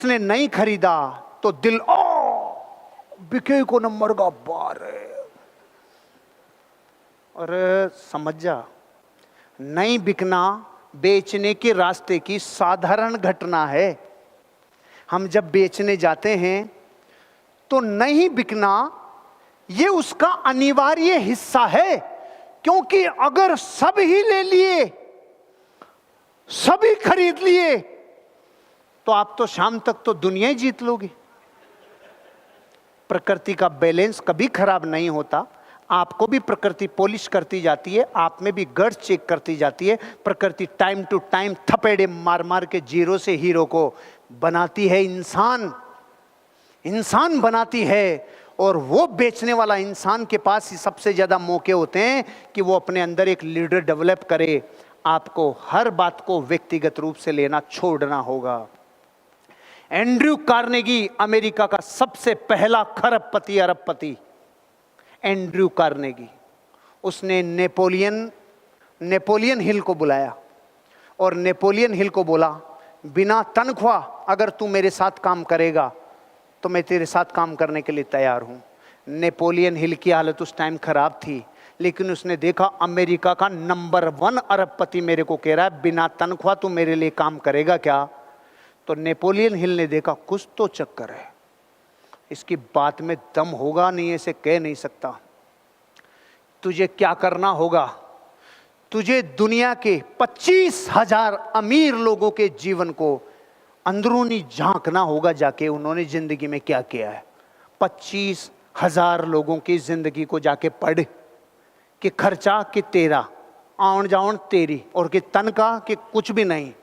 उसने नहीं खरीदा तो दिल बिके को नंबर का बार है। और समझ जा, नहीं बिकना बेचने के रास्ते की साधारण घटना है। हम जब बेचने जाते हैं तो नहीं बिकना ये उसका अनिवार्य हिस्सा है, क्योंकि अगर सब ही ले लिए, सभी खरीद लिए, तो आप तो शाम तक तो दुनिया ही जीत लोगे। प्रकृति का बैलेंस कभी खराब नहीं होता। आपको भी प्रकृति पॉलिश करती जाती है, आप में भी गट्स चेक करती जाती है। प्रकृति टाइम टू टाइम थपेड़े मार मार के जीरो से हीरो को बनाती है। इंसान बनाती है। और वो बेचने वाला इंसान के पास ही सबसे ज्यादा मौके होते हैं कि वो अपने अंदर एक लीडर डेवलप करे। आपको हर बात को व्यक्तिगत रूप से लेना छोड़ना होगा। एंड्रयू कार्नेगी अमेरिका का सबसे पहला खरबपति अरबपति, एंड्रयू कार्नेगी। उसने नेपोलियन हिल को बुलाया और नेपोलियन हिल को बोला, बिना तनख्वाह अगर तू मेरे साथ काम करेगा तो मैं तेरे साथ काम करने के लिए तैयार हूं। नेपोलियन हिल की हालत उस टाइम खराब थी, लेकिन उसने देखा अमेरिका का नंबर 1 अरबपति मेरे को कह रहा है बिना तनख्वाह तू मेरे लिए काम करेगा क्या। तो नेपोलियन हिल ने देखा कुछ तो चक्कर है, इसकी बात में दम होगा, नहीं ऐसे कह नहीं सकता। तुझे क्या करना होगा, तुझे दुनिया के 25,000 अमीर लोगों के जीवन को अंदरूनी झांकना होगा, जाके उन्होंने जिंदगी में क्या किया है। 25,000 लोगों की जिंदगी को जाके पढ़ कि खर्चा कि तेरा, आउन जाउन तेरी, और कि तनख्वाह कि कुछ भी नहीं।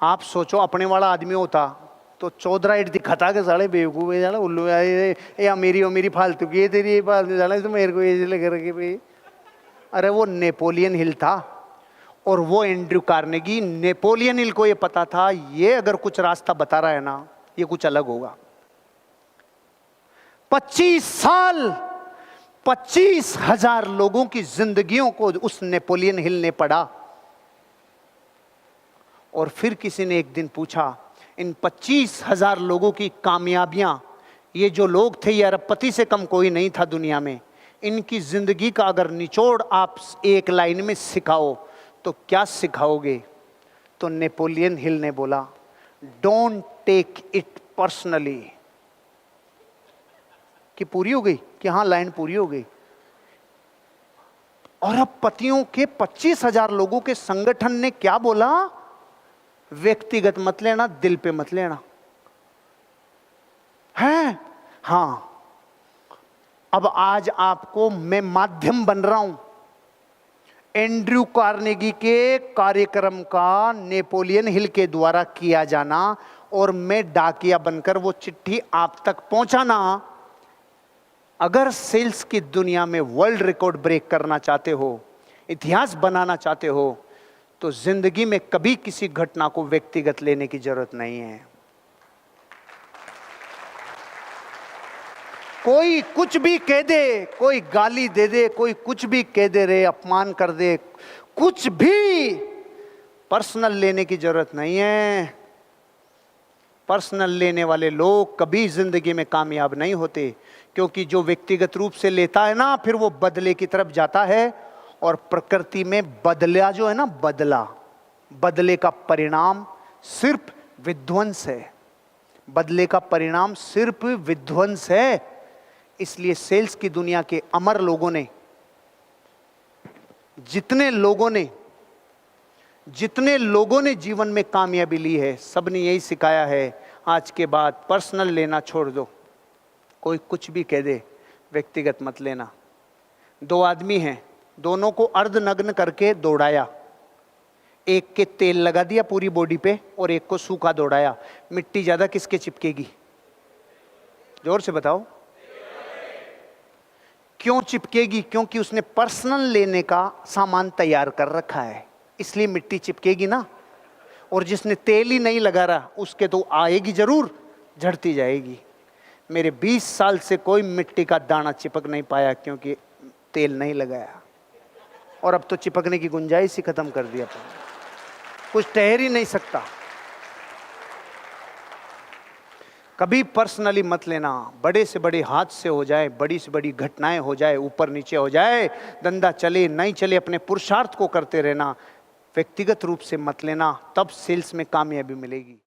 आप सोचो अपने वाला आदमी होता तो 14 ईट दिखाता के साले बेवकूफ है, उल्लू ये मेरी फालतू की है, तेरी ये फालतू साला तो मेरे को ये लग रहा भाई। अरे वो नेपोलियन हिल था और वो एंड्रयू कार्नेगी। नेपोलियन हिल को ये पता था ये अगर कुछ रास्ता बता रहा है ना, ये कुछ अलग होगा। 25 साल 25,000 लोगों की जिंदगियों को उस नेपोलियन हिल ने पढ़ा। और फिर किसी ने एक दिन पूछा, इन 25,000 लोगों की कामयाबियां, ये जो लोग थे ये अरबपति से कम कोई नहीं था दुनिया में, इनकी जिंदगी का अगर निचोड़ आप एक लाइन में सिखाओ तो क्या सिखाओगे। तो नेपोलियन हिल ने बोला, डोंट टेक इट पर्सनली। कि पूरी हो गई, कि हाँ लाइन पूरी हो गई। अरबपतियों के 25,000 लोगों के संगठन ने क्या बोला, व्यक्तिगत मत लेना, दिल पे मत लेना है। हां, अब आज आपको मैं माध्यम बन रहा हूं एंड्रयू कार्नेगी के कार्यक्रम का नेपोलियन हिल के द्वारा किया जाना, और मैं डाकिया बनकर वो चिट्ठी आप तक पहुंचाना। अगर सेल्स की दुनिया में वर्ल्ड रिकॉर्ड ब्रेक करना चाहते हो, इतिहास बनाना चाहते हो, तो जिंदगी में कभी किसी घटना को व्यक्तिगत लेने की जरूरत नहीं है। कोई कुछ भी कह दे, कोई गाली दे दे, कोई कुछ भी कह दे रे, अपमान कर दे, कुछ भी पर्सनल लेने की जरूरत नहीं है। पर्सनल लेने वाले लोग कभी जिंदगी में कामयाब नहीं होते, क्योंकि जो व्यक्तिगत रूप से लेता है ना, फिर वो बदले की तरफ जाता है। और प्रकृति में बदला जो है ना, बदले का परिणाम सिर्फ विध्वंस है। बदले का परिणाम सिर्फ विध्वंस है। इसलिए सेल्स की दुनिया के अमर लोगों ने, जितने लोगों ने जीवन में कामयाबी ली है, सबने यही सिखाया है, आज के बाद पर्सनल लेना छोड़ दो। कोई कुछ भी कह दे, व्यक्तिगत मत लेना। 2 आदमी हैं, दोनों को अर्धनग्न करके दौड़ाया। एक के तेल लगा दिया पूरी बॉडी पे और एक को सूखा दौड़ाया। मिट्टी ज्यादा किसके चिपकेगी? जोर से बताओ। क्यों चिपकेगी? क्योंकि उसने पर्सनल लेने का सामान तैयार कर रखा है, इसलिए मिट्टी चिपकेगी ना। और जिसने तेल ही नहीं लगा रहा, उसके तो आएगी जरूर, झड़ती जाएगी। मेरे 20 साल से कोई मिट्टी का दाना चिपक नहीं पाया, क्योंकि तेल नहीं लगाया। और अब तो चिपकने की गुंजाइश ही खत्म कर दिया, कुछ ठहर ही नहीं सकता। कभी पर्सनली मत लेना। बड़े से बड़े हादसे हो जाए, बड़ी से बड़ी घटनाएं हो जाए, ऊपर नीचे हो जाए, धंधा चले नहीं चले, अपने पुरुषार्थ को करते रहना, व्यक्तिगत रूप से मत लेना, तब सेल्स में कामयाबी मिलेगी।